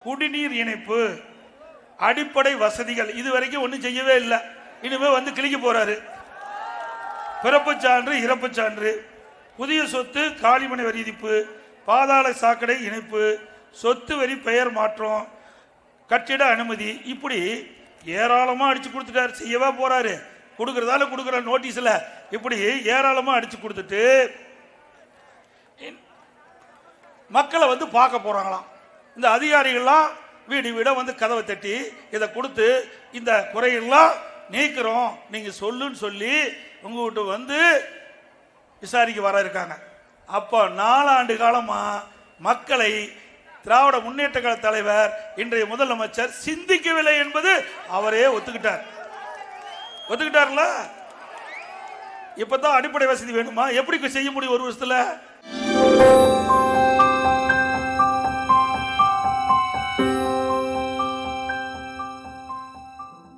குடிநீர் இணைப்பு, அடிப்படை வசதிகள் இதுவரைக்கும் ஒன்றும் செய்யவே இல்லை. இனிமே வந்து கிளிக்க போறாரு. பிறப்பு சான்று, இறப்பு சான்று, புதிய சொத்து காலிமனை வரி விதிப்பு, பாதாள சாக்கடை இணைப்பு, சொத்து வரி பெயர் மாற்றம், கட்டிட அனுமதி, இப்படி ஏராளமா அடிச்சு கொடுத்துட்டாரு. செய்யவா போறாரு, கொடுக்கறதால கொடுக்குற நோட்டீஸ்ல இப்படி ஏராளமா அடிச்சு கொடுத்துட்டு மக்களை வந்து பார்க்க போறாங்களாம். இந்த அதிகாரிகள்லாம் வீடு வீட வந்து கதவை தட்டி இதை கொடுத்து இந்த குறையெல்லாம் நீக்கிறோம் நீங்க சொல்லுன்னு சொல்லி உங்ககிட்ட வந்து விசாரிக்க வர இருக்காங்க. அப்போ 4 ஆண்டு காலமா மக்களை திராவிட முன்னேற்ற கழக தலைவர் இன்றைய முதலமைச்சர் சிந்திக்கவில்லை என்பது அவரே ஒத்துக்கிட்டார்ல. இப்பதான் அடிப்படை வசதி வேணுமா, எப்படி செய்ய முடியும் ஒரு வருஷத்துல?